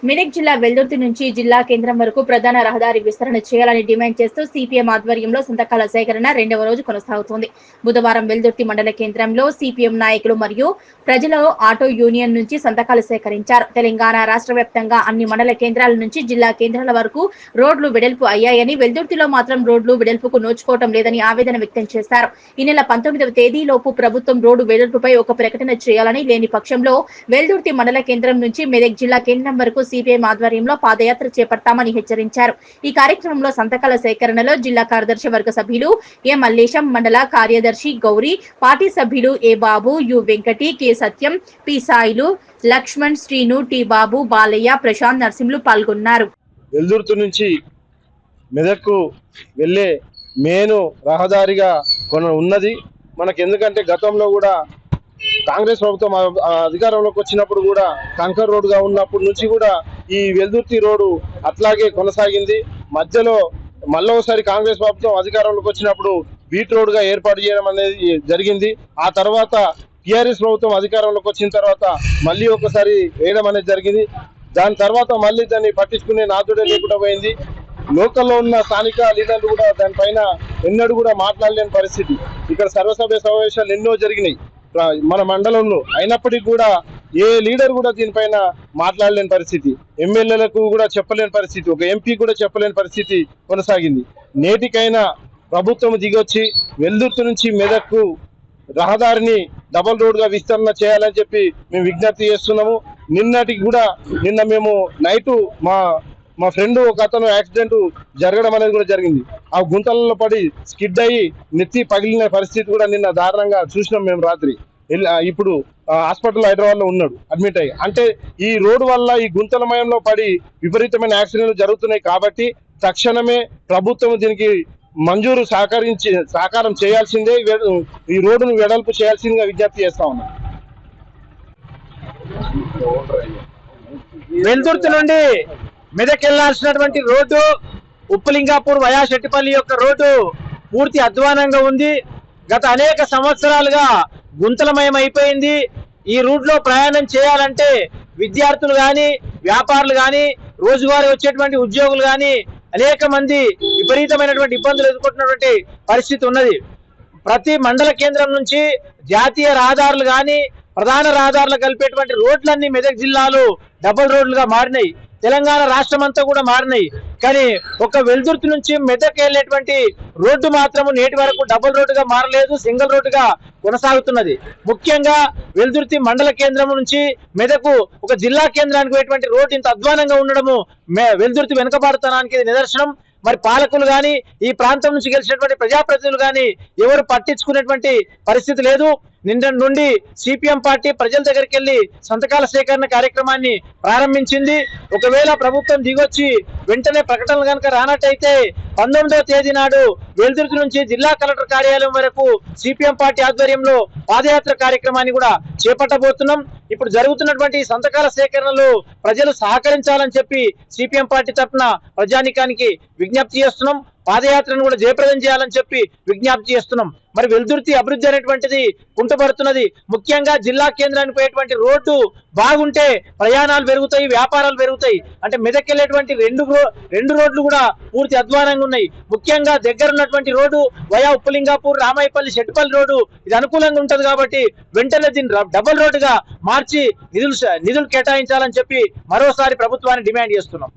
మెదక్ జిల్లా వెల్దుర్తి నుంచి జిల్లా కేంద్రం వరకు ప్రధాన రహదారి విస్తరణ చేయాలని డిమాండ్ చేస్తూ సిపిఎం ఆధ్వర్యంలో సంతకాల సేకరణ రెండవ రోజు కొనసాగుతోంది. బుధవారం వెల్దుర్తి మండల కేంద్రంలో సిపిఎం నాయకులు మరియు ప్రజలు ఆటో యూనియన్ నుంచి సంతకాలు సేకరించారు. తెలంగాణ రాష్ట్ర వ్యాప్తంగా అన్ని మండల కేంద్రాల నుంచి జిల్లా కేంద్రాల వరకు రోడ్లు వెడల్పు అయ్యాయని, వెల్దుర్తిలో మాత్రం రోడ్లు వెడల్పుకు నోచుకోవటం లేదని ఆవేదన వ్యక్తం చేశారు. ఈ నెల 19వ తేదీలోపు ప్రభుత్వం రోడ్డు వెడల్పుపై ఒక ప్రకటన చేయాలని, లేని పక్షంలో వెల్దుర్తి మండల కేంద్రం నుంచి మెదక్ జిల్లా కేంద్రం వరకు సిపిఎం ఆధ్వర్యంలో పాదయాత్ర చేపడతామని హెచ్చరించారు. ఈ కార్యక్రమంలో సంతకాల సేకరణలో జిల్లా కార్యదర్శి వర్గ సభ్యులు ఏ మల్లేశం, మండల కార్యదర్శి గౌరీ, పార్టీ సభ్యులు A Babu, U Venkati, K Satyam, P Sailu, Lakshman, Srinu, T Babu, Balayya, Prashant, Narasimhulu పాల్గొన్నారు. వెల్దుర్తి నుంచి మెదక్కు వెళ్లే మేను రహదారిగా ఉన్నది మనకు. ఎందుకంటే గతంలో కూడా కాంగ్రెస్ ప్రభుత్వం అధికారంలోకి వచ్చినప్పుడు కూడా కంకర్ రోడ్డుగా ఉన్నప్పటి నుంచి కూడా ఈ వెల్దుర్తి రోడ్డు అట్లాగే కొనసాగింది. మధ్యలో మళ్ళీ ఒకసారి కాంగ్రెస్ ప్రభుత్వం అధికారంలోకి వచ్చినప్పుడు బీట్ రోడ్డుగా ఏర్పాటు చేయడం అనేది జరిగింది. ఆ తర్వాత టిఆర్ఎస్ ప్రభుత్వం అధికారంలోకి వచ్చిన తర్వాత మళ్ళీ ఒకసారి వేయడం అనేది జరిగింది. దాని తర్వాత మళ్ళీ దాన్ని పట్టించుకునే నాదుడే లేకుండా పోయింది. లోకల్లో ఉన్న స్థానిక లీడర్లు కూడా దానిపైన ఎన్నడూ కూడా మాట్లాడలేని పరిస్థితి. ఇక్కడ సర్వసభ్య సమావేశాలు ఎన్నో జరిగినాయి మన మండలంలో, అయినప్పటికీ కూడా ఏ లీడర్ కూడా దీనిపైన మాట్లాడలేని పరిస్థితి, ఎమ్మెల్యేలకు కూడా చెప్పలేని పరిస్థితి, ఒక ఎంపీ కూడా చెప్పలేని పరిస్థితి కొనసాగింది. నేటికైనా ప్రభుత్వం దిగొచ్చి వెల్దుర్తి నుంచి మెదక్కు రహదారిని డబల్ రోడ్గా విస్తరణ చేయాలని చెప్పి మేము విజ్ఞప్తి చేస్తున్నాము. నిన్న మేము నైటు మా ఫ్రెండ్ ఒక అతను యాక్సిడెంట్ జరగడం అనేది కూడా జరిగింది. ఆ గుంతలలో పడి స్కిడ్ అయ్యి నెత్తి పగిలిన పరిస్థితి కూడా నిన్న దారుణంగా చూసినాం మేము రాత్రి. ఇప్పుడు హాస్పిటల్ హైదరాబాద్ లో ఉన్నాడు అడ్మిట్ అయ్యి. అంటే ఈ రోడ్డు వల్ల ఈ గుంతలమయంలో పడి విపరీతమైన యాక్సిడెంట్లు జరుగుతున్నాయి. కాబట్టి తక్షణమే ప్రభుత్వం దీనికి మంజూరు సహకారం చేయాల్సిందే, ఈ రోడ్డును వెడల్పు చేయాల్సిందిగా విజ్ఞప్తి చేస్తా ఉన్నాం. వెల్దుర్తి నుండి మెదక్ వెళ్లాల్సినటువంటి రోడ్డు ఉప్పులింగాపూర్ వయా శెట్టిపల్లి యొక్క రోడ్డు పూర్తి అధ్వానంగా ఉంది. గత అనేక సంవత్సరాలుగా గుంతలమయం అయిపోయింది. ఈ రూట్ లో ప్రయాణం చేయాలంటే విద్యార్థులు గాని, వ్యాపారులు గాని, రోజువారీ వచ్చేటువంటి ఉద్యోగులు గాని అనేక మంది విపరీతమైనటువంటి ఇబ్బందులు ఎదుర్కొంటున్నటువంటి పరిస్థితి ఉన్నది. ప్రతి మండల కేంద్రం నుంచి జాతీయ రహదారులు గాని, ప్రధాన రహదారులు కలిపేటువంటి రోడ్లన్నీ మెదక్ జిల్లాలో డబుల్ రోడ్లుగా మారినాయి. తెలంగాణ రాష్ట్రం అంతా కూడా మారినాయి. కానీ ఒక వెల్దుర్తి నుంచి మెదక్ వెళ్ళేటువంటి రోడ్డు మాత్రము నేటి వరకు డబుల్ రోడ్డుగా మారలేదు, సింగిల్ రోడ్డుగా కొనసాగుతున్నది. ముఖ్యంగా వెల్దుర్తి మండల కేంద్రం నుంచి మెదకు ఒక జిల్లా కేంద్రానికి పోయేటువంటి రోడ్డు ఇంత అధ్వానంగా ఉండడము వెల్దుర్తి వెనుకబాటుతనానికి నిదర్శనం. మరి పాలకులు గాని, ఈ ప్రాంతం నుంచి గెలిచినటువంటి ప్రజాప్రతినిధులు గాని ఎవరు పట్టించుకునేటువంటి పరిస్థితి లేదు. నిన్న నుండి సిపిఎం పార్టీ ప్రజల దగ్గరికి వెళ్లి సంతకాల సేకరణ కార్యక్రమాన్ని ప్రారంభించింది. ఒకవేళ ప్రభుత్వం దిగొచ్చి వెంటనే ప్రకటనలు కనుక రానట్టయితే 19వ తేదీ నాడు వెల్దుర్తి నుంచి జిల్లా కలెక్టర్ కార్యాలయం వరకు సిపిఎం పార్టీ ఆధ్వర్యంలో పాదయాత్ర కార్యక్రమాన్ని కూడా చేపట్టబోతున్నాం. ఇప్పుడు జరుగుతున్నటువంటి సంతకాల సేకరణలో ప్రజలు సహకరించాలని చెప్పి సిపిఎం పార్టీ తరఫున ప్రజానీకానికి విజ్ఞప్తి చేస్తున్నాం. పాదయాత్రను కూడా జయప్రదం చేయాలని చెప్పి విజ్ఞప్తి చేస్తున్నాం. మరి వెల్దుర్తి అభివృద్ధి అనేటువంటిది కుంటుపడుతున్నది. ముఖ్యంగా జిల్లా కేంద్రానికి పోయేటువంటి రోడ్డు బాగుంటే ప్రయాణాలు పెరుగుతాయి, వ్యాపారాలు పెరుగుతాయి. అంటే మెదక్ వెళ్ళేటువంటి రెండు రోడ్లు కూడా పూర్తి అధ్వానంగా ఉన్నాయి. ముఖ్యంగా దగ్గర ఉన్నటువంటి road via Uppulingapur, Ramayapalli, Shettipalli road ఇది అనుకూలంగా ఉంటది. కాబట్టి వెంటనే దీన్ని డబుల్ రోడ్డుగా మార్చి నిధులు కేటాయించాలని చెప్పి మరోసారి ప్రభుత్వాన్ని డిమాండ్ చేస్తున్నాం.